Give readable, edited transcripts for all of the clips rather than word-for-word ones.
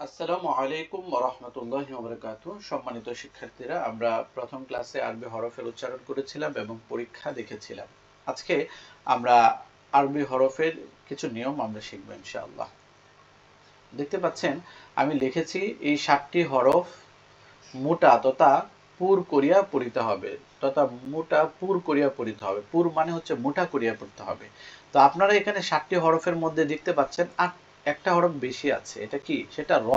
আসসালামু আলাইকুম ওয়া রাহমাতুল্লাহি ওয়া বারাকাতুহু। সম্মানিত শিক্ষার্থীরা, আমরা প্রথম ক্লাসে আরবি হরফের উচ্চারণ করেছিলাম এবং পরীক্ষা দেখেছিলাম। আজকে আমরা আরবি হরফের কিছু নিয়ম আমরা শিখব ইনশাআল্লাহ। দেখতে পাচ্ছেন আমি লিখেছি এই 7টি হরফ মোটা তথা পুর করিয়া পড়িতে হবে, তথা মোটা পুর করিয়া পড়িতে হবে। পুর মানে হচ্ছে মোটা করিয়া পড়তে হবে। তো আপনারা এখানে 7টি হরফের মধ্যে দেখতে পাচ্ছেন একটা হরফ বেশি আছে। এটা কি? সেটা র।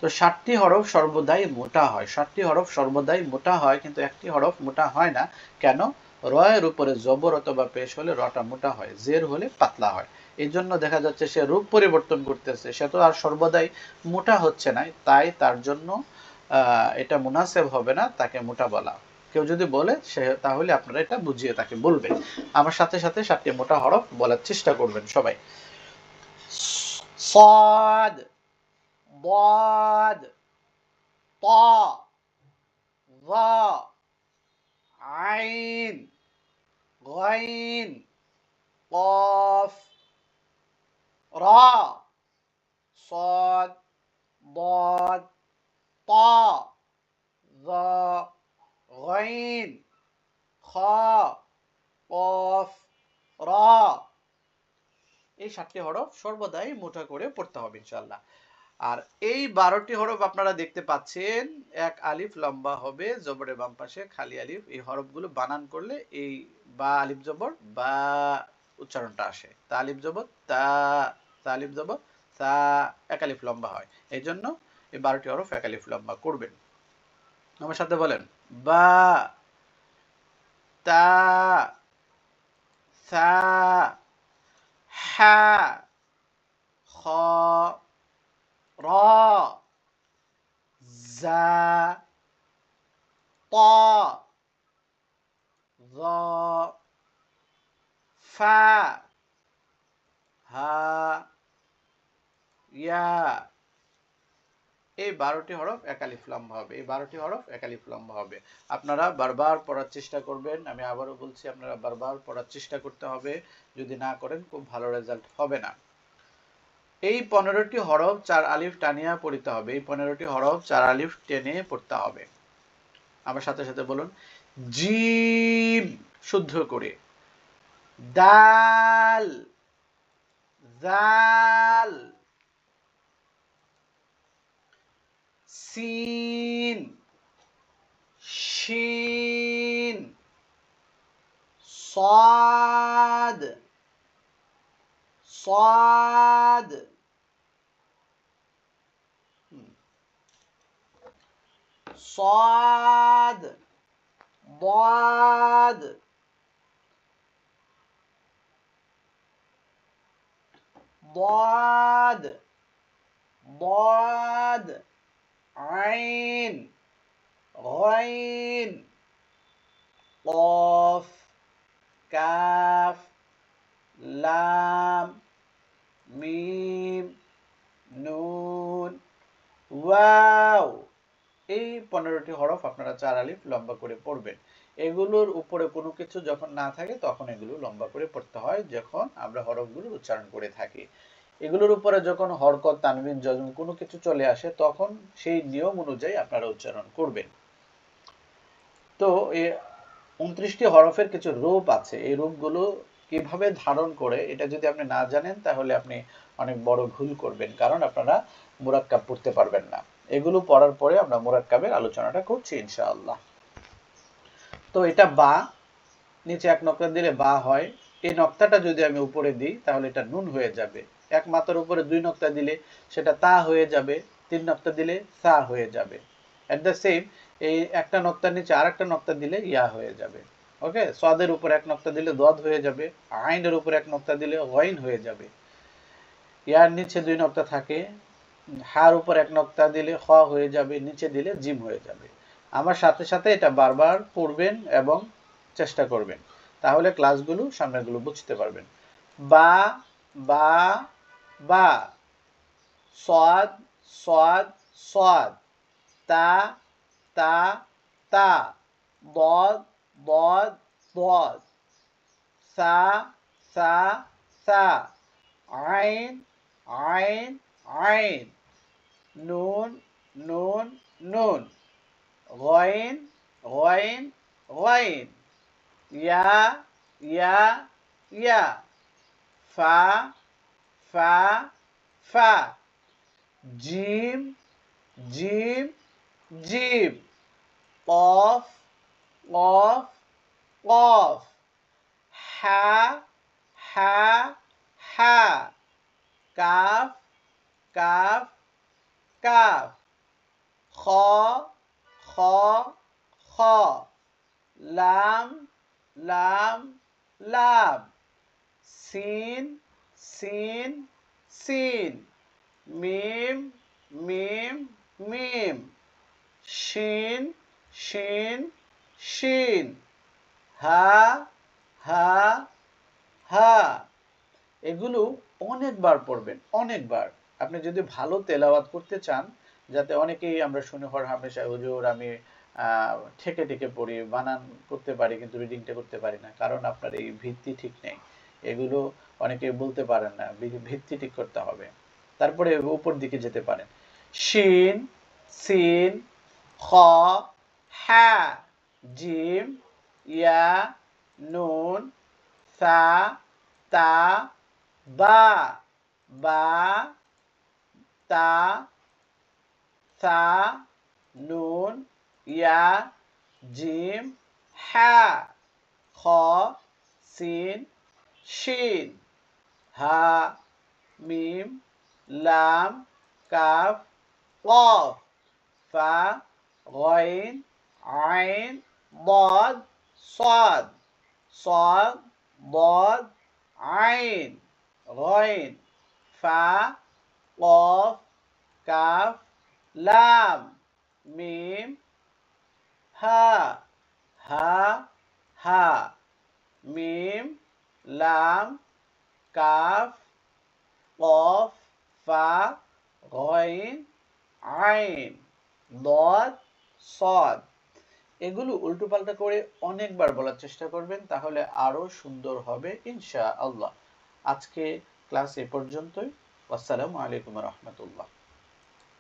তো 7টি হরফ সর্বদাই মোটা হয়। 7টি হরফ সর্বদাই মোটা হয়, কিন্তু একটি হরফ মোটা হয় না। কেন? র এর উপরে জবর অথবা পেশ হলে রটা মোটা হয়, জের হলে পাতলা হয়। এই জন্য দেখা যাচ্ছে সে রূপ পরিবর্তন করতেছে, সে তো আর সর্বদাই মোটা হচ্ছে না, তাই তার জন্য এটা মুনাসেব হবে না তাকে মোটা বলা। কেউ যদি বলে সে, তাহলে আপনারা এটা বুঝিয়ে তাকে বলবেন। আমার সাথে সাথে 7টি মোটা হরফ বলার চেষ্টা করবেন সবাই। صاد ضاد طاء ظاء عين غين قاف راء صاد ضاد طاء ظاء غين خاء قاف راء। এই 7টি হরফ সর্বদাই মোটা করে পড়তে হবে ইনশাআল্লাহ। আর এই 12টি হরফ আপনারা দেখতে পাচ্ছেন, এক আলিফ লম্বা হবে জবরের বাম পাশে, খালি আলিফ। এই হরফগুলো বানান করলে এই বা আলিফ জবর বা উচ্চারণটা আসে। তা আলিফ জবর তা, তা আলিফ জবর তা, এক আলিফ লম্বা হয়। এই জন্য এই 12টি হরফ এক আলিফ লম্বা করবেন। আমার সাথে বলেন, বা, তা, সা, হা, খ, র, জা, ত, ظ, ফা, হা, ইয়া। এই 12টি হরফ এক আলিফ লম্বা হবে। এই 12টি হরফ এক আলিফ লম্বা হবে। আপনারা বারবার পড়ার চেষ্টা করবেন। আমি আবারও বলছি, আপনারা বারবার পড়ার চেষ্টা করতে হবে। যদি না করেন খুব ভালো রেজাল্ট হবে না। এই 15টি হরফ 4 আলিফ টানিয়া পড়তে হবে। এই 15টি হরফ 4 আলিফ টেনে পড়তে হবে। আমার সাথে সাথে বলুন, জিম শুদ্ধ করে, দাল, জাল, সিন, শিন, صاد صاد صاد ضاد ضاد ضاد عين غين قاف কাফ লাম মিম নুন ওয়াও। এই 15টি হরফ আপনারা 4 আলিফ লম্বা করে পড়বেন। এগুলোর উপরে কোনো কিছু যখন না থাকে তখন এগুলো লম্বা করে পড়তে হয়, যখন আমরা হরফগুলো উচ্চারণ করে থাকি। এগুলোর উপরে যখন হরকত তানবিন জজম কোনো কিছু চলে আসে, তখন সেই নিয়ম অনুযায়ী আপনারা উচ্চারণ করবেন। তো এই 29টি হরফের কিছু রূপ আছে। এই রূপগুলো কিভাবে ধারণ করে এটা যদি আপনি না জানেন, তাহলে আপনি অনেক বড় ভুল করবেন, কারণ আপনারা মুরাক্কাব পড়তে পারবেন না। এগুলো পড়ার পরে আমরা মুরাক্কাবের আলোচনাটা করছি ইনশাআল্লাহ। তো এটা বা, নিচে এক নক্তা দিলে বা হয়। এই নক্তাটা যদি আমি উপরে দিই তাহলে এটা নুন হয়ে যাবে। এক মাত্রার উপরে 2 নক্তা দিলে সেটা তা হয়ে যাবে, 3 নক্তা দিলে সা হয়ে যাবে। এট দ্য সেম, এই একটা নক্তার নিচে আরেকটা নক্তা দিলে ইয়া হয়ে যাবে। ওকে, সাদের উপর এক নক্তা দিলে দদ হয়ে যাবে, আইনের উপর এক নক্তা দিলে ওয়াইন হয়ে যাবে। ইয়ার নিচে 2 নক্তা থাকে, হার উপর এক নক্তা দিলে খ হয়ে যাবে, নিচে দিলে জিম হয়ে যাবে। আমার সাথে সাথে এটা বারবার পড়বেন এবং চেষ্টা করবেন, তাহলে ক্লাসগুলো সামনেগুলো বুঝতে পারবেন। বা, বা, বা, সাদ, সাদ, সাদ, তা, তা, তা, ضاد ضاد ضاد, সা, সা, সা, আইন, আইন, আইন, নুন নুন নুন, গইন গইন গইন, ইয়া ইয়া ইয়া, ফা ফা ফা, জিম জিম জিম, কফ কফ কফ, হা হা হা, কাফ কাফ কাফ, খ খ খ, লাম লাম লাম, সিন সিন সিন, মিম মিম মিম, শিন শিন শিন, হা হা হা। এগুলো অনেকবার পড়বেন, অনেকবার। আপনি যদি ভালো তেলাওয়াত করতে চান, যাতে অনেকেই আমরা শুনি হর হামেশা হুজুর আমি ঠেকে ঠেকে পড়ি, বানান করতে পারি কিন্তু রিডিংটা করতে পারি না, কারণ আপনার এই ভিত্তি ঠিক নেই। এগুলো অনেকে বলতে পারেন না, ভিত্তি ঠিক করতে হবে, তারপরে উপর দিকে যেতে পারেন। শিন সিন খ হা জিম ইয়া নুন সা তা বা বা তা সা নুন ইয়া জিম হা, খ সিন শিন, হা মিম লাম কাফ কফ, ফা গইন আইন ضاد صاد صاد ضاد عين غين فا قاف كاف لام ميم ها ها ها، মিম লাম কাফ কফ ফা গইন আইন দদ সদ। এগুলো উল্টোপাল্টা করে অনেকবার বলার চেষ্টা করবেন, তাহলে আরো সুন্দর হবে ইনশাআল্লাহ। আজকে ক্লাস এ পর্যন্তই। আসসালামু আলাইকুম রহমতুল্লাহ।